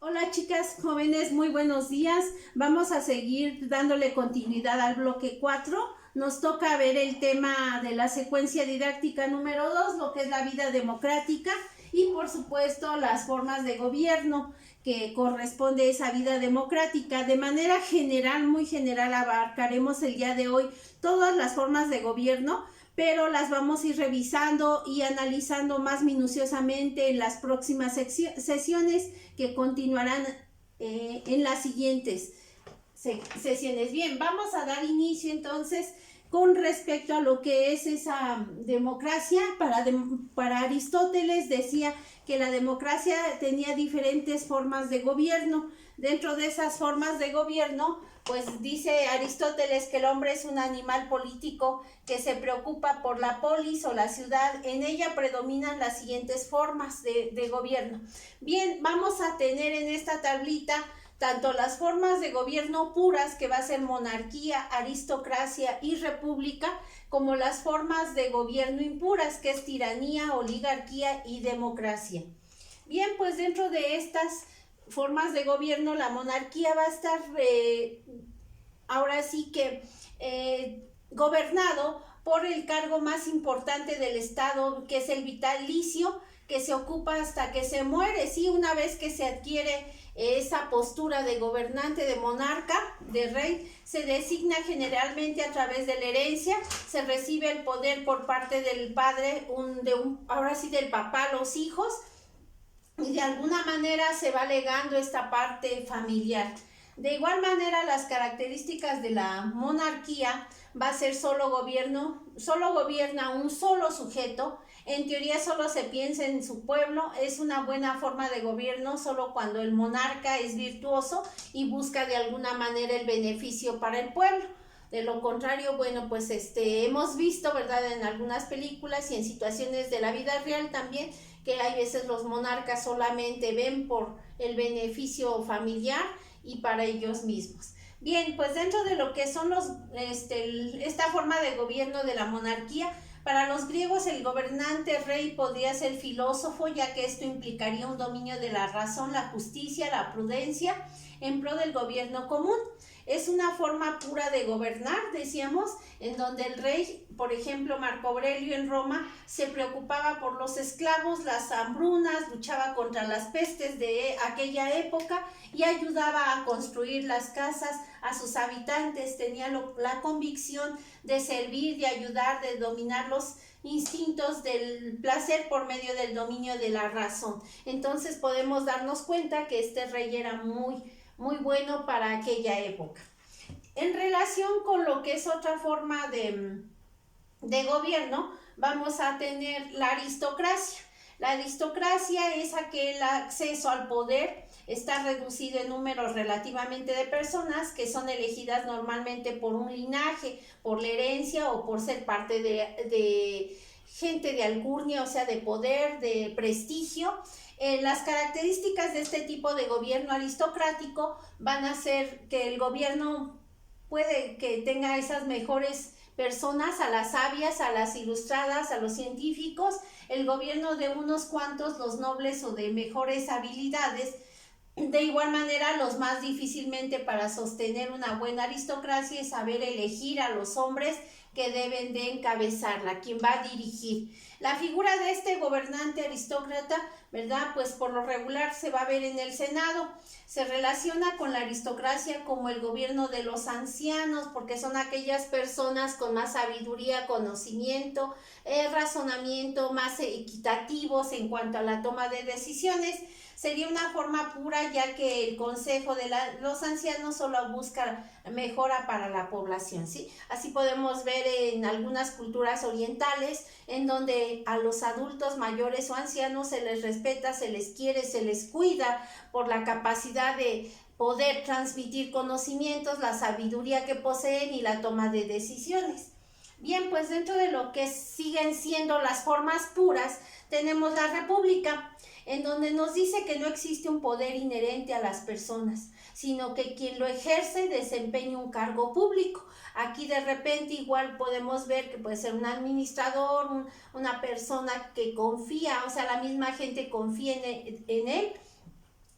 Hola chicas jóvenes, muy buenos días. Vamos a seguir dándole continuidad al bloque 4. Nos toca ver el tema de la secuencia didáctica número 2, lo que es la vida democrática y por supuesto las formas de gobierno que corresponde a esa vida democrática. De manera general, muy general, abarcaremos el día de hoy todas las formas de gobierno, pero las vamos a ir revisando y analizando más minuciosamente en las próximas sesiones que continuarán en las siguientes sesiones. Bien, vamos a dar inicio entonces con respecto a lo que es esa democracia. Para Aristóteles decía que la democracia tenía diferentes formas de gobierno. Dentro de esas formas de gobierno, pues dice Aristóteles que el hombre es un animal político que se preocupa por la polis o la ciudad. En ella predominan las siguientes formas de gobierno. Bien, vamos a tener en esta tablita tanto las formas de gobierno puras, que va a ser monarquía, aristocracia y república, como las formas de gobierno impuras, que es tiranía, oligarquía y democracia. Bien, pues dentro de estas formas de gobierno, la monarquía va a estar ahora sí que gobernado por el cargo más importante del Estado, que es el vitalicio, que se ocupa hasta que se muere. Sí, una vez que se adquiere esa postura de gobernante, de monarca, de rey, se designa generalmente a través de la herencia. Se recibe el poder por parte del padre, ahora sí del papá a los hijos, y de alguna manera se va legando esta parte familiar. De igual manera, las características de la monarquía va a ser solo gobierna un solo sujeto. En teoría solo se piensa en su pueblo. Es una buena forma de gobierno solo cuando el monarca es virtuoso y busca de alguna manera el beneficio para el pueblo. De lo contrario, bueno, pues hemos visto, ¿verdad?, en algunas películas y en situaciones de la vida real también, que hay veces los monarcas solamente ven por el beneficio familiar y para ellos mismos. Bien, pues dentro de lo que son esta forma de gobierno de la monarquía, para los griegos el gobernante rey podría ser filósofo, ya que esto implicaría un dominio de la razón, la justicia, la prudencia, en pro del gobierno común. Es una forma pura de gobernar, decíamos, en donde el rey, por ejemplo, Marco Aurelio en Roma, se preocupaba por los esclavos, las hambrunas, luchaba contra las pestes de aquella época y ayudaba a construir las casas a sus habitantes. Tenía la convicción de servir, de ayudar, de dominar los instintos del placer por medio del dominio de la razón. Entonces podemos darnos cuenta que este rey era muy bueno para aquella época. En relación con lo que es otra forma de gobierno, vamos a tener la aristocracia. La aristocracia es aquel acceso al poder. Está reducido en números relativamente de personas que son elegidas normalmente por un linaje, por la herencia o por ser parte de gente de alcurnia, o sea, de poder, de prestigio. Las características de este tipo de gobierno aristocrático van a ser que el gobierno puede que tenga esas mejores personas, a las sabias, a las ilustradas, a los científicos, el gobierno de unos cuantos, los nobles o de mejores habilidades. De igual manera, los más difícilmente para sostener una buena aristocracia es saber elegir a los hombres que deben de encabezarla, quien va a dirigir. La figura de este gobernante aristócrata, ¿verdad?, pues por lo regular se va a ver en el Senado. Se relaciona con la aristocracia como el gobierno de los ancianos, porque son aquellas personas con más sabiduría, conocimiento, razonamiento, más equitativos en cuanto a la toma de decisiones. Sería una forma pura, ya que el consejo de los ancianos solo busca mejora para la población, ¿sí? Así podemos ver en algunas culturas orientales, en donde a los adultos mayores o ancianos se les respeta, se les quiere, se les cuida por la capacidad de poder transmitir conocimientos, la sabiduría que poseen y la toma de decisiones. Bien, pues dentro de lo que siguen siendo las formas puras, tenemos la república, en donde nos dice que no existe un poder inherente a las personas, sino que quien lo ejerce desempeña un cargo público. Aquí de repente igual podemos ver que puede ser un administrador, una persona que confía, o sea, la misma gente confía en él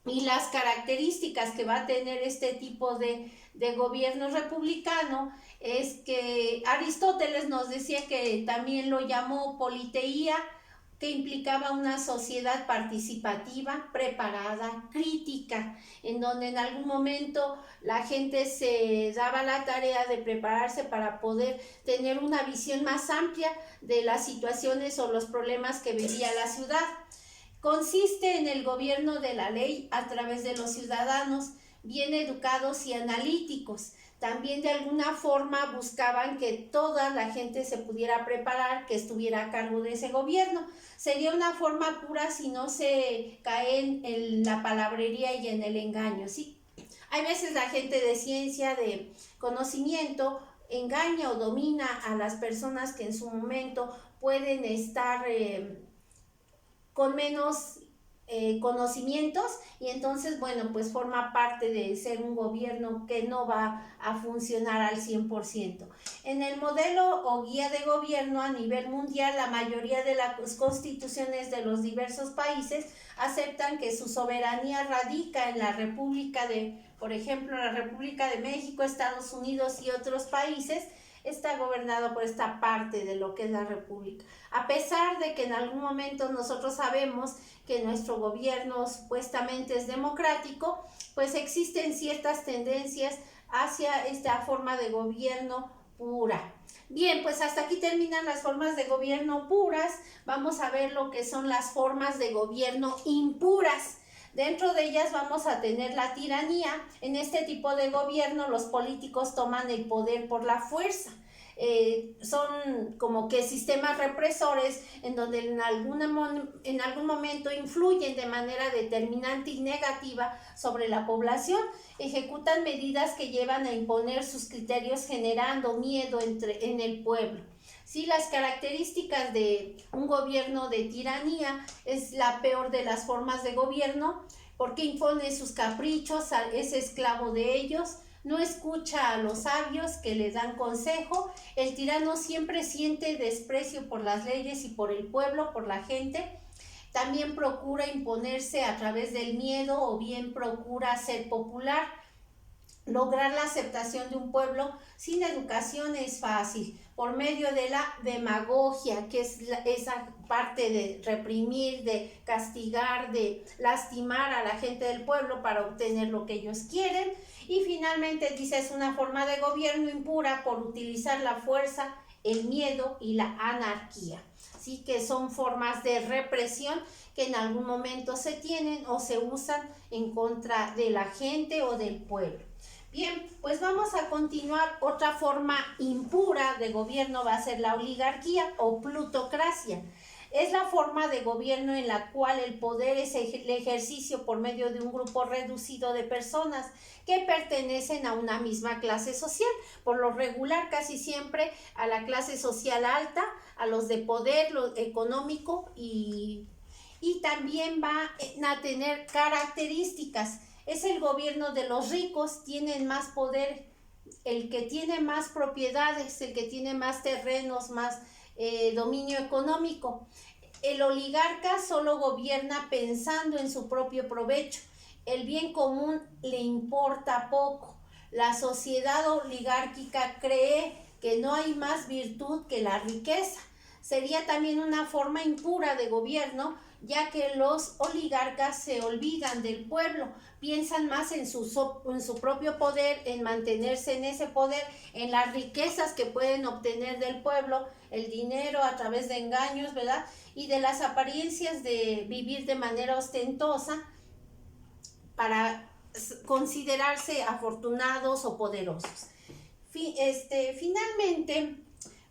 y las características que va a tener este tipo de gobierno republicano es que Aristóteles nos decía que también lo llamó politeía, que implicaba una sociedad participativa, preparada, crítica, en donde en algún momento la gente se daba la tarea de prepararse para poder tener una visión más amplia de las situaciones o los problemas que vivía la ciudad. Consiste en el gobierno de la ley a través de los ciudadanos bien educados y analíticos. También de alguna forma buscaban que toda la gente se pudiera preparar, que estuviera a cargo de ese gobierno. Sería una forma pura si no se caen en la palabrería y en el engaño, ¿sí? Hay veces la gente de ciencia, de conocimiento, engaña o domina a las personas que en su momento pueden estar con menos conocimientos, y entonces, bueno, pues forma parte de ser un gobierno que no va a funcionar al 100%. En el modelo o guía de gobierno a nivel mundial, la mayoría de las constituciones de los diversos países aceptan que su soberanía radica en la República de, por ejemplo, la República de México, Estados Unidos y otros países, está gobernado por esta parte de lo que es la república. A pesar de que en algún momento nosotros sabemos que nuestro gobierno supuestamente es democrático, pues existen ciertas tendencias hacia esta forma de gobierno pura. Bien, pues hasta aquí terminan las formas de gobierno puras. Vamos a ver lo que son las formas de gobierno impuras. Dentro de ellas vamos a tener la tiranía. En este tipo de gobierno los políticos toman el poder por la fuerza. Son como que sistemas represores en donde en algún momento influyen de manera determinante y negativa sobre la población. Ejecutan medidas que llevan a imponer sus criterios generando miedo en el pueblo. Sí, las características de un gobierno de tiranía es la peor de las formas de gobierno, porque impone sus caprichos, es esclavo de ellos, no escucha a los sabios que le dan consejo. El tirano siempre siente desprecio por las leyes y por el pueblo, por la gente. También procura imponerse a través del miedo o bien procura ser popular. Lograr la aceptación de un pueblo sin educación es fácil, por medio de la demagogia, que es esa parte de reprimir, de castigar, de lastimar a la gente del pueblo para obtener lo que ellos quieren. Y finalmente dice, es una forma de gobierno impura por utilizar la fuerza, el miedo y la anarquía. Sí, que son formas de represión que en algún momento se tienen o se usan en contra de la gente o del pueblo. Bien, pues vamos a continuar. Otra forma impura de gobierno va a ser la oligarquía o plutocracia. Es la forma de gobierno en la cual el poder es el ejercicio por medio de un grupo reducido de personas que pertenecen a una misma clase social. Por lo regular, casi siempre a la clase social alta, a los de poder lo económico, y también va a tener características. Es el gobierno de los ricos, tienen más poder, el que tiene más propiedades, el que tiene más terrenos, más dominio económico. El oligarca solo gobierna pensando en su propio provecho. El bien común le importa poco. La sociedad oligárquica cree que no hay más virtud que la riqueza. Sería también una forma impura de gobierno, ya que los oligarcas se olvidan del pueblo, piensan más en su propio poder, en mantenerse en ese poder, en las riquezas que pueden obtener del pueblo, el dinero a través de engaños, ¿verdad? Y de las apariencias de vivir de manera ostentosa para considerarse afortunados o poderosos. Finalmente,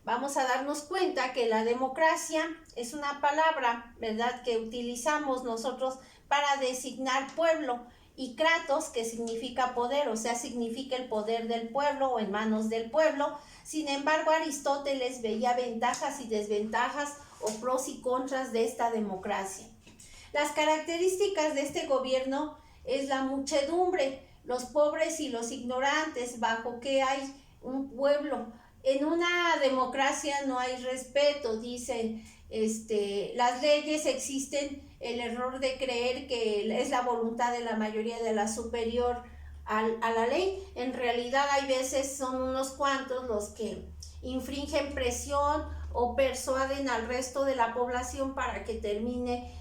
vamos a darnos cuenta que la democracia es una palabra, ¿verdad?, que utilizamos nosotros para designar pueblo, y kratos, que significa poder, o sea, significa el poder del pueblo o en manos del pueblo. Sin embargo, Aristóteles veía ventajas y desventajas o pros y contras de esta democracia. Las características de este gobierno es la muchedumbre, los pobres y los ignorantes, bajo que hay un pueblo. En una democracia no hay respeto, dicen, las leyes existen el error de creer que es la voluntad de la mayoría de la superior a la ley. En realidad hay veces son unos cuantos los que infringen presión o persuaden al resto de la población para que termine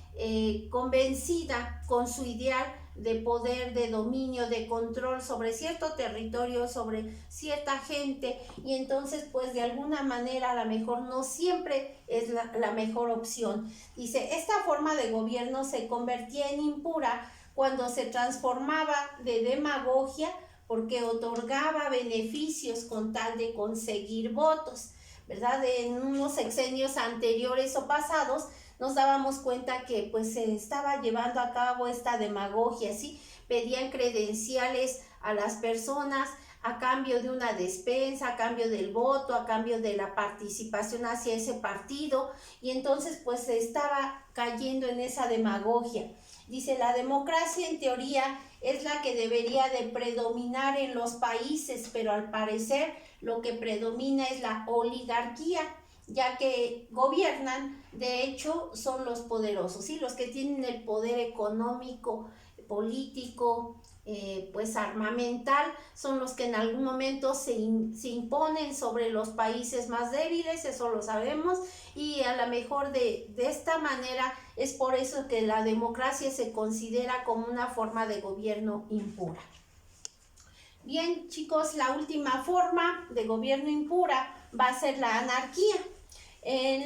convencida con su ideal de poder, de dominio, de control sobre cierto territorio, sobre cierta gente, y entonces pues de alguna manera a lo mejor no siempre es la mejor opción. Dice, esta forma de gobierno se convertía en impura cuando se transformaba de demagogia porque otorgaba beneficios con tal de conseguir votos, ¿verdad? En unos sexenios anteriores o pasados nos dábamos cuenta que pues se estaba llevando a cabo esta demagogia, ¿sí? Pedían credenciales a las personas a cambio de una despensa, a cambio del voto, a cambio de la participación hacia ese partido, y entonces pues se estaba cayendo en esa demagogia. Dice, la democracia en teoría es la que debería de predominar en los países, pero al parecer lo que predomina es la oligarquía, ya que gobiernan, de hecho, son los poderosos, ¿sí? Los que tienen el poder económico, político, pues armamental, son los que en algún momento se imponen sobre los países más débiles, eso lo sabemos, y a lo mejor de esta manera es por eso que la democracia se considera como una forma de gobierno impura. Bien, chicos, la última forma de gobierno impura va a ser la anarquía.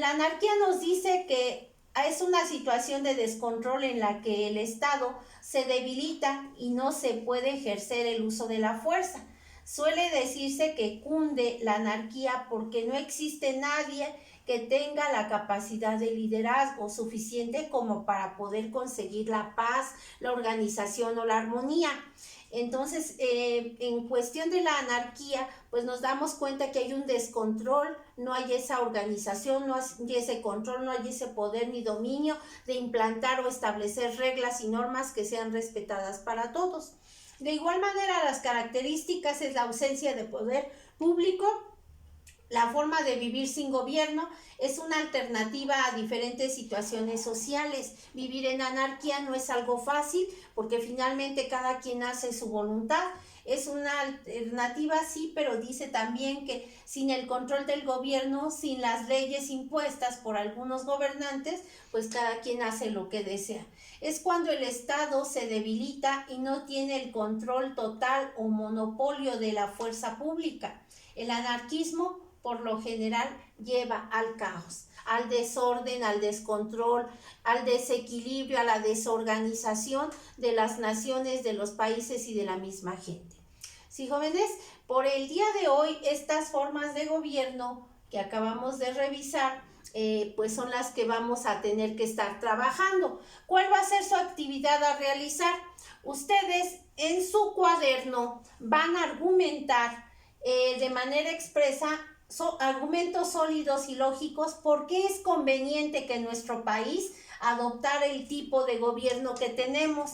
La anarquía nos dice que es una situación de descontrol en la que el Estado se debilita y no se puede ejercer el uso de la fuerza. Suele decirse que cunde la anarquía porque no existe nadie que tenga la capacidad de liderazgo suficiente como para poder conseguir la paz, la organización o la armonía. Entonces, en cuestión de la anarquía, pues nos damos cuenta que hay un descontrol, no hay esa organización, no hay ese control, no hay ese poder ni dominio de implantar o establecer reglas y normas que sean respetadas para todos. De igual manera, las características es la ausencia de poder público. La forma de vivir sin gobierno es una alternativa a diferentes situaciones sociales. Vivir en anarquía no es algo fácil porque finalmente cada quien hace su voluntad. Es una alternativa, sí, pero dice también que sin el control del gobierno, sin las leyes impuestas por algunos gobernantes, pues cada quien hace lo que desea. Es cuando el Estado se debilita y no tiene el control total o monopolio de la fuerza pública. El anarquismo por lo general lleva al caos, al desorden, al descontrol, al desequilibrio, a la desorganización de las naciones, de los países y de la misma gente. Sí, jóvenes, por el día de hoy estas formas de gobierno que acabamos de revisar, pues son las que vamos a tener que estar trabajando. ¿Cuál va a ser su actividad a realizar? Ustedes en su cuaderno van a argumentar de manera expresa argumentos sólidos y lógicos por qué es conveniente que nuestro país adoptara el tipo de gobierno que tenemos,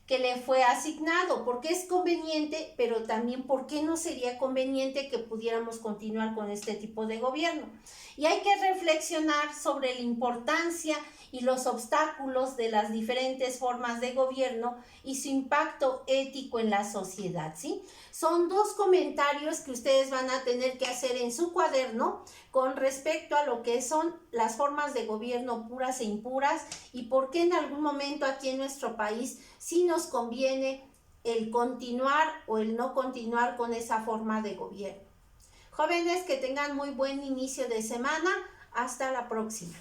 que le fue asignado, por qué es conveniente, pero también por qué no sería conveniente que pudiéramos continuar con este tipo de gobierno. Y hay que reflexionar sobre la importancia y los obstáculos de las diferentes formas de gobierno y su impacto ético en la sociedad, ¿sí? Son dos comentarios que ustedes van a tener que hacer en su cuaderno con respecto a lo que son las formas de gobierno puras e impuras y por qué en algún momento aquí en nuestro país sí nos conviene el continuar o el no continuar con esa forma de gobierno. Jóvenes, que tengan muy buen inicio de semana. Hasta la próxima.